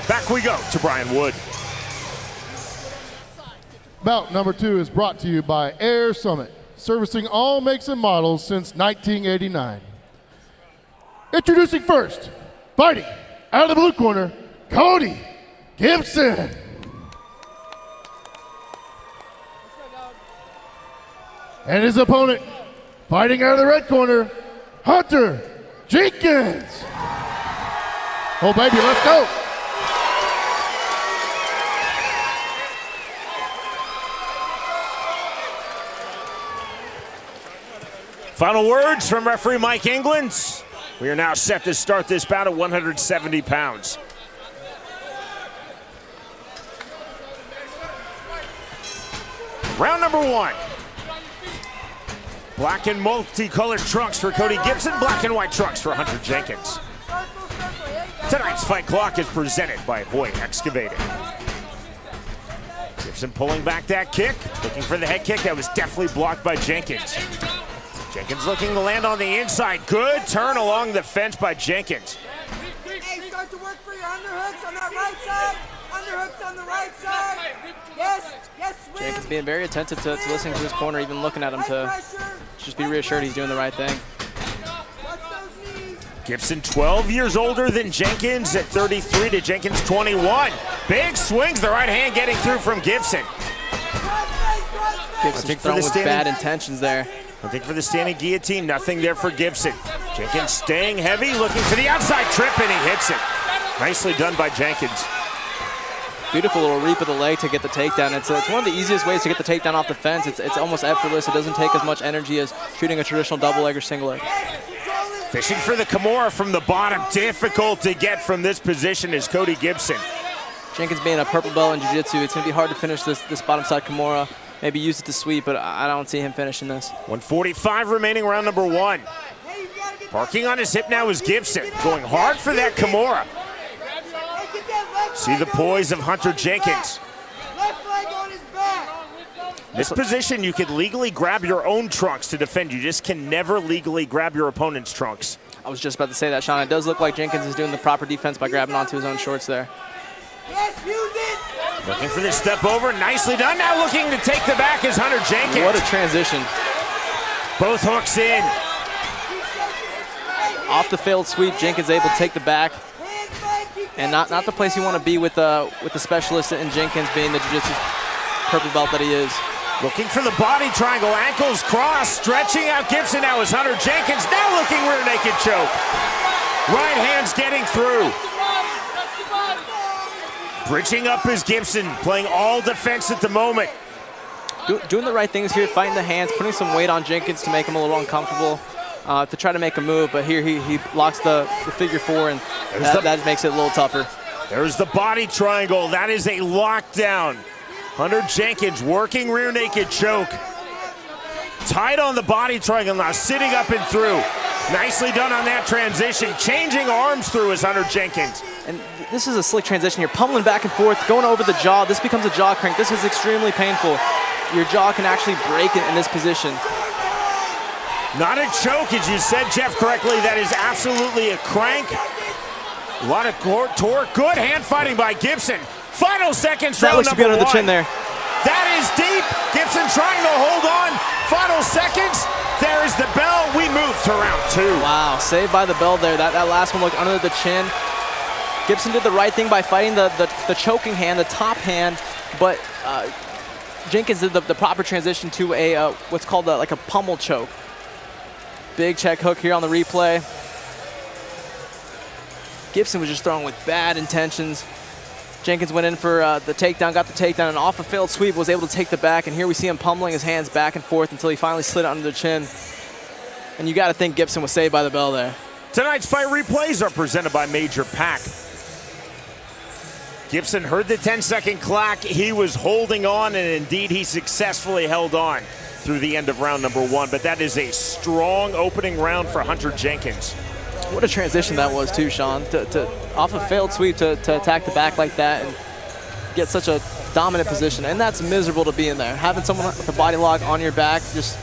Back we go to Brian Wood. Bout number 2 is brought to you by Air Summit, servicing all makes and models since 1989. Introducing first, fighting out of the blue corner, Cody Gibson. And his opponent, fighting out of the red corner, Jenkins. Oh baby, let's go. Final words from referee Mike England. We are now set to start this bout at 170 pounds. Round number 1. Black and multicolored trunks for Cody Gibson, black and white trunks for Hunter Jenkins. Tonight's fight clock is presented by Hoy Excavating. Gibson pulling back that kick, looking for the head kick that was definitely blocked by Jenkins. Jenkins looking to land on the inside. Good turn along the fence by Jenkins. Hey, start to work for your underhooks on that right side. Underhooks on the right side. Yes, swim. Jenkins being very attentive to listening to his corner, even looking at him to just be reassured he's doing the right thing. Gibson 12 years older than Jenkins at 33 to Jenkins 21. Big swings, the right hand getting through from Gibson. Gibson's throwing with bad intentions there. I think for the standing guillotine, nothing there for Gibson. Jenkins staying heavy, looking for the outside trip, and he hits it. Nicely done by Jenkins. Beautiful little reap of the leg to get the takedown. It's one of the easiest ways to get the takedown off the fence. It's almost effortless. It doesn't take as much energy as shooting a traditional double leg or single leg. Fishing for the Kimura from the bottom. Difficult to get from this position is Cody Gibson. Jenkins being a purple belt in jiu-jitsu, it's going to be hard to finish this bottom side Kimura. Maybe use it to sweep, but I don't see him finishing this. 145 remaining, round number 1. Parking on his hip now is Gibson, going hard for that Kimura. See the poise of Hunter Jenkins. This position, you could legally grab your own trunks to defend. You just can never legally grab your opponent's trunks. I was just about to say that, Sean. It does look like Jenkins is doing the proper defense by grabbing onto his own shorts there. Looking for this step over, nicely done. Now looking to take the back is Hunter Jenkins. What a transition. Both hooks in. Off the failed sweep, Jenkins able to take the back. And not the place you want to be with the specialist in Jenkins being the jiu-jitsu purple belt that he is. Looking for the body triangle, ankles crossed, stretching out Gibson now is Hunter Jenkins. Now looking rear naked choke. Right hand's getting through. Bridging up is Gibson, playing all defense at the moment. Doing the right things here, fighting the hands, putting some weight on Jenkins to make him a little uncomfortable to try to make a move, but here he locks the figure 4, and that makes it a little tougher. There's the body triangle. That is a lockdown. Hunter Jenkins working rear naked choke. Tight on the body triangle now, sitting up and through. Nicely done on that transition. Changing arms through is Hunter Jenkins. And this is a slick transition here, pummeling back and forth, going over the jaw. This becomes a jaw crank. This is extremely painful. Your jaw can actually break it in this position. Not a choke, as you said, Jeff, correctly. That is absolutely a crank. A lot of torque. Good hand fighting by Gibson. Final seconds, that round looks number good under 1. the chin there. That is deep. Gibson trying to hold on. Final seconds. There is the bell. We move to round 2. Wow, saved by the bell there. That last one looked under the chin. Gibson did the right thing by fighting the choking hand, the top hand, but Jenkins did the proper transition to a what's called like a pummel choke. Big check hook here on the replay. Gibson was just throwing with bad intentions. Jenkins went in for the takedown, got the takedown, and off a failed sweep was able to take the back, and here we see him pummeling his hands back and forth until he finally slid it under the chin. And you got to think Gibson was saved by the bell there. Tonight's fight replays are presented by Major Pack. Gibson heard the 10-second clock. He was holding on, and indeed he successfully held on through the end of round number 1. But that is a strong opening round for Hunter Jenkins. What a transition that was too, Sean. To off a failed sweep to attack the back like that and get such a dominant position. And that's miserable to be in there. Having someone with a body lock on your back, just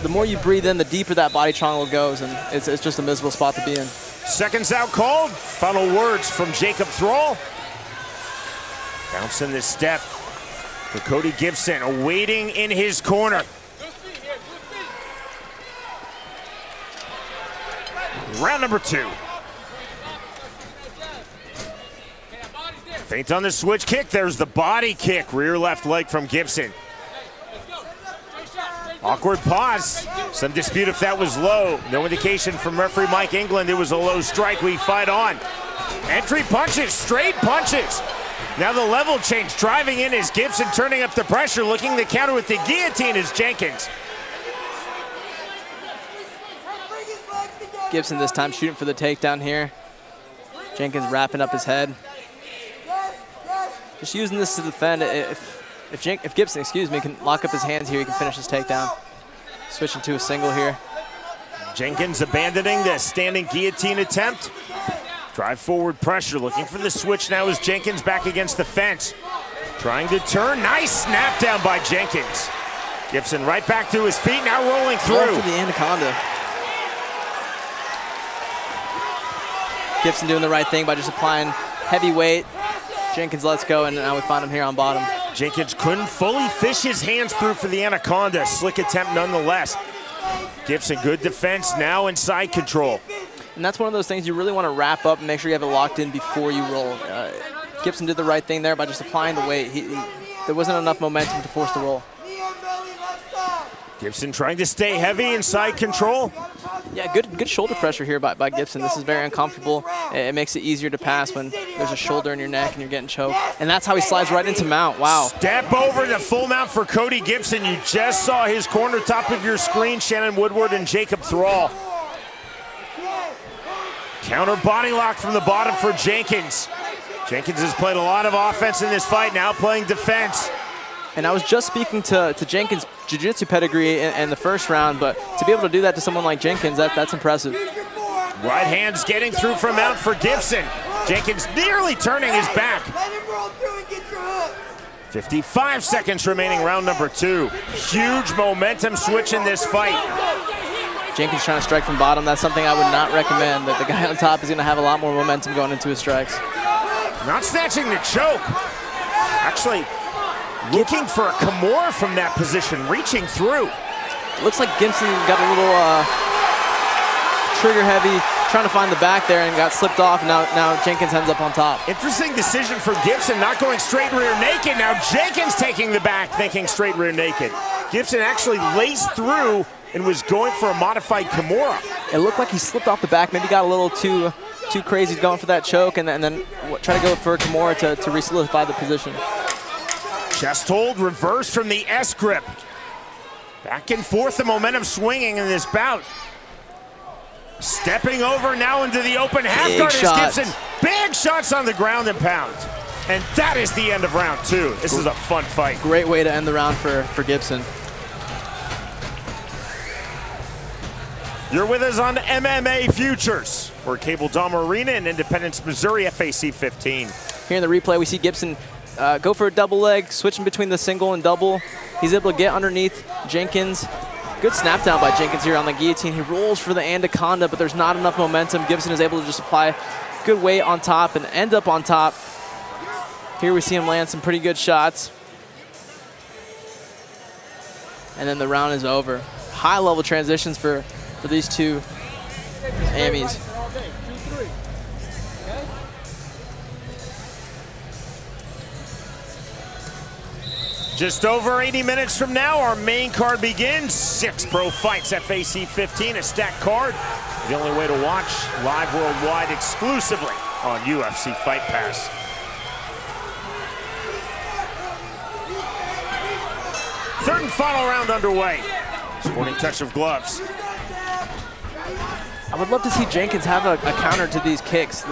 the more you breathe in, the deeper that body triangle goes, and it's just a miserable spot to be in. Seconds out called. Final words from Jacob Thrall. Bouncing the step for Cody Gibson, waiting in his corner. Round number 2. Feint on the switch kick. There's the body kick. Rear left leg from Gibson. Awkward pause. Some dispute if that was low. No indication from referee Mike England it was a low strike. We fight on. Entry punches, straight punches. Now the level change. Driving in is Gibson, turning up the pressure, looking to counter with the guillotine is Jenkins. Gibson this time shooting for the takedown here. Jenkins wrapping up his head. Just using this to defend. If Gibson, can lock up his hands here, he can finish his takedown. Switching to a single here. Jenkins abandoning the standing guillotine attempt. Drive forward pressure, looking for the switch now as Jenkins back against the fence. Trying to turn, nice snap down by Jenkins. Gibson right back to his feet, now rolling through. Going for the anaconda. Gibson doing the right thing by just applying heavy weight. Jenkins lets go, and now we find him here on bottom. Jenkins couldn't fully fish his hands through for the anaconda. Slick attempt nonetheless. Gibson, good defense, now in side control. And that's one of those things you really want to wrap up and make sure you have it locked in before you roll. Gibson did the right thing there by just applying the weight. There wasn't enough momentum to force the roll. Gibson trying to stay heavy in side control. Yeah, good shoulder pressure here by Gibson. This is very uncomfortable. It makes it easier to pass when there's a shoulder in your neck and you're getting choked. And that's how he slides right into mount. Wow. Step over to full mount for Cody Gibson. You just saw his corner top of your screen, Shannon Woodward and Jacob Thrall. Counter body lock from the bottom for Jenkins. Jenkins has played a lot of offense in this fight, now playing defense. And I was just speaking to Jenkins' jiu-jitsu pedigree in the first round, but to be able to do that to someone like Jenkins, that's impressive. Right hand's getting through from mount for Gibson. Jenkins nearly turning his back. 55 seconds remaining, round number 2. Huge momentum switch in this fight. Jenkins trying to strike from bottom. That's something I would not recommend. That the guy on top is going to have a lot more momentum going into his strikes. Not snatching the choke. Actually, looking for a Kimura from that position, reaching through. Looks like Gibson got a little trigger heavy, trying to find the back there and got slipped off. Now Jenkins ends up on top. Interesting decision for Gibson, not going straight rear naked. Now Jenkins taking the back, thinking straight rear naked. Gibson actually laced through and was going for a modified Kimura. It looked like he slipped off the back, maybe got a little too crazy going for that choke, and then try to go for a Kimura to re-solidify the position. Chest hold, reverse from the S grip. Back and forth, the momentum swinging in this bout. Stepping over now into the open half guard is Gibson. Big shots on the ground and pound. And that is the end of round 2. This is a fun fight. Great way to end the round for Gibson. You're with us on MMA Futures. We're Cable Dahmer Arena in Independence, Missouri, FAC 15. Here in the replay, we see Gibson go for a double leg, switching between the single and double. He's able to get underneath Jenkins. Good snap down by Jenkins here on the guillotine. He rolls for the anaconda, but there's not enough momentum. Gibson is able to just apply good weight on top and end up on top. Here we see him land some pretty good shots. And then the round is over. High level transitions for these two Amis. Just over 80 minutes from now, our main card begins. 6 pro fights, FAC 15, a stacked card. The only way to watch live worldwide exclusively on UFC Fight Pass. Third and final round underway. Sporting touch of gloves. I would love to see Jenkins have a counter to these kicks.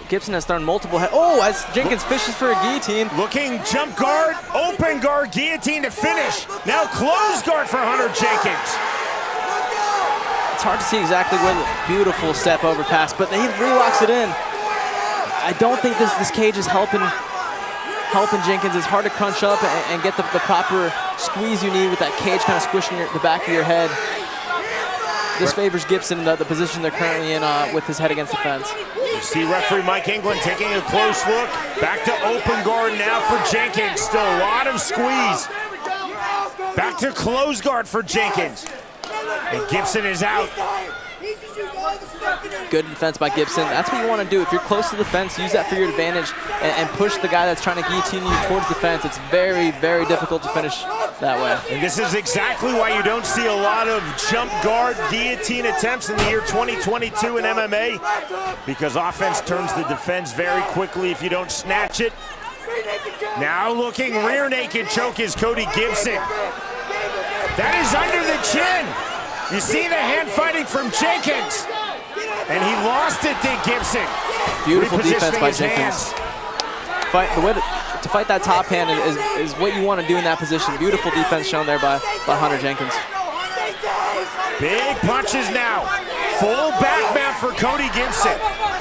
Gibson has thrown multiple as Jenkins fishes for a guillotine. Looking jump guard, open guard, guillotine to finish. Now close guard for Hunter Jenkins. It's hard to see exactly where the beautiful step over pass, but he relocks it in. I don't think this cage is helping Jenkins. It's hard to crunch up and get the proper squeeze you need with that cage kind of squishing the back of your head. This favors Gibson in the position they're currently in with his head against the fence. You see referee Mike England taking a close look. Back to open guard now for Jenkins. Still a lot of squeeze. Back to close guard for Jenkins. And Gibson is out. Good defense by Gibson. That's what you want to do. If you're close to the fence, use that for your advantage and push the guy that's trying to guillotine you towards the fence. It's very, very difficult to finish that way. And this is exactly why you don't see a lot of jump guard guillotine attempts in the year 2022 in MMA, because offense turns the defense very quickly if you don't snatch it. Now looking rear naked choke is Cody Gibson. That is under the chin. You see the hand fighting from Jenkins. And he lost it to Gibson. Beautiful defense by Jenkins. The way to fight that top hand is what you want to do in that position. Beautiful defense shown there by Hunter Jenkins. Big punches now. Full back mount for Cody Gibson.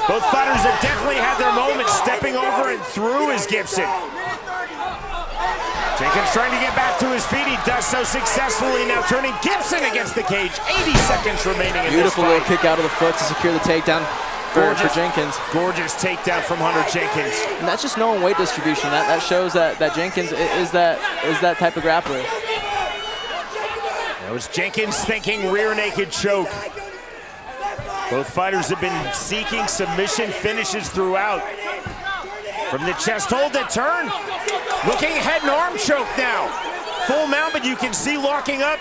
Both fighters have definitely had their moments. Stepping over and through is Gibson. Jenkins trying to get back to his feet. He does so successfully. Now turning Gibson against the cage. 80 seconds remaining in this fight. Beautiful little kick out of the foot to secure the takedown for Jenkins. Gorgeous takedown from Hunter Jenkins. And that's just knowing weight distribution. That shows that Jenkins is that type of grappler. That was Jenkins thinking rear naked choke. Both fighters have been seeking submission finishes throughout. From the chest hold to turn. Looking head and arm choke now. Full mount, but you can see locking up.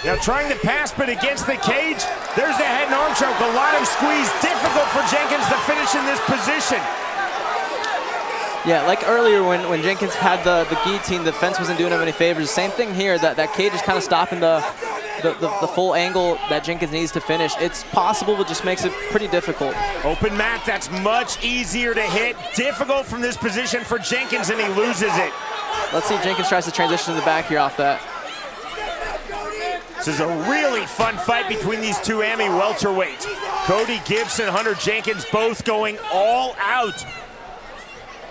Now trying to pass, but against the cage. There's the head and arm choke. A lot of squeeze. Difficult for Jenkins to finish in this position. Yeah, like earlier when Jenkins had the guillotine, the fence wasn't doing him any favors. Same thing here. That cage is kind of stopping the full angle that Jenkins needs to finish. It's possible, but just makes it pretty difficult. Open mat, that's much easier to hit. Difficult from this position for Jenkins, and he loses it. Let's see if Jenkins tries to transition to the back here off that. This is a really fun fight between these two AMI welterweights. Cody Gibson, Hunter Jenkins, both going all out.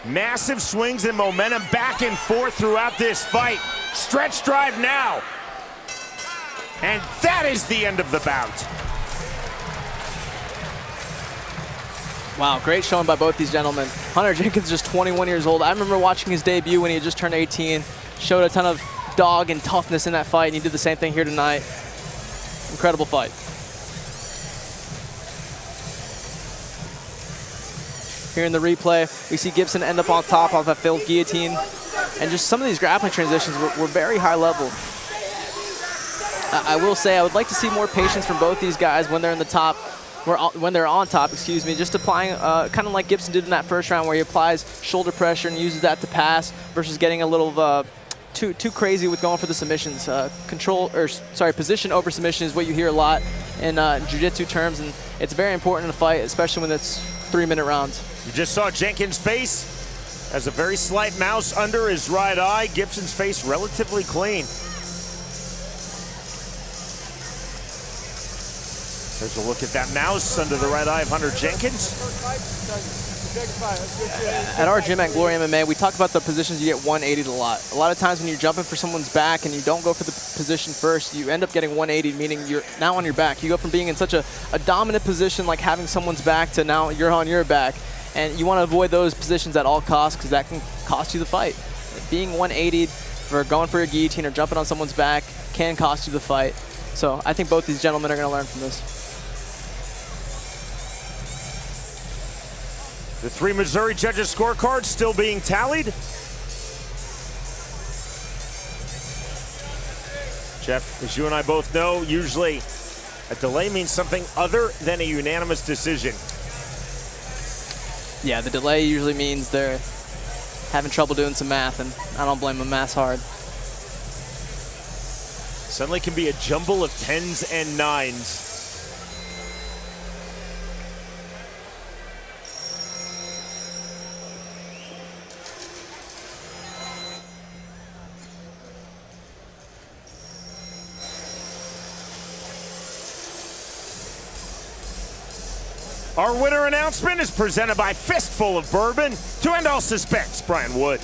Massive swings and momentum back and forth throughout this fight. Stretch drive now. And that is the end of the bout. Wow, great showing by both these gentlemen. Hunter Jenkins just 21 years old. I remember watching his debut when he had just turned 18. Showed a ton of dog and toughness in that fight, and he did the same thing here tonight. Incredible fight. Here in the replay, we see Gibson end up on top of that failed guillotine. And just some of these grappling transitions were very high level. I will say I would like to see more patience from both these guys when they're in the top, when they're on top, excuse me, just applying kind of like Gibson did in that first round, where he applies shoulder pressure and uses that to pass versus getting a little too crazy with going for the submissions. Position over submission is what you hear a lot in jiu-jitsu terms, and it's very important in a fight, especially when it's 3-minute rounds. You just saw Jenkins' face. Has a very slight mouse under his right eye. Gibson's face relatively clean. There's a look at that mouse under the right eye of Hunter Jenkins. At our gym at Glory MMA, we talk about the positions you get 180'd a lot. A lot of times when you're jumping for someone's back and you don't go for the position first, you end up getting 180, meaning you're now on your back. You go from being in such a dominant position, like having someone's back, to now you're on your back. And you want to avoid those positions at all costs, because that can cost you the fight. Being 180'd for going for your guillotine or jumping on someone's back can cost you the fight. So I think both these gentlemen are going to learn from this. The 3 Missouri judges' scorecards still being tallied. Jeff, as you and I both know, usually a delay means something other than a unanimous decision. Yeah, the delay usually means they're having trouble doing some math, and I don't blame them. Math's hard. Suddenly can be a jumble of 10s and 9s. Our winner announcement is presented by Fistful of Bourbon. To end all suspense, Brian Wood.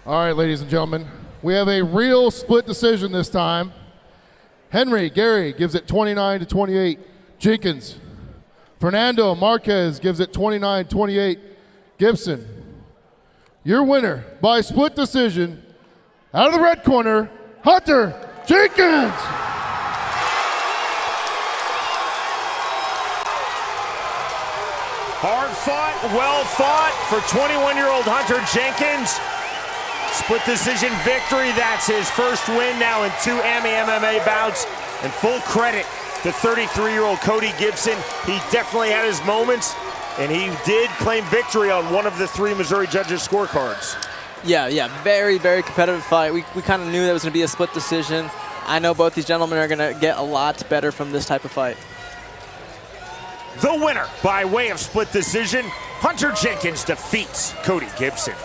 All right, ladies and gentlemen, we have a real split decision this time. Gary gives it 29-28. Jenkins, Fernando Marquez gives it 29-28. Gibson. Your winner by split decision, out of the red corner, Hunter Jenkins. Hard fought, well fought for 21-year-old Hunter Jenkins. Split decision victory, that's his first win now in 2 MMA bouts. And full credit to 33-year-old Cody Gibson. He definitely had his moments, and he did claim victory on one of the 3 Missouri judges' scorecards. Yeah, very, very competitive fight. We kind of knew that was going to be a split decision. I know both these gentlemen are going to get a lot better from this type of fight. The winner by way of split decision, Hunter Jenkins defeats Cody Gibson.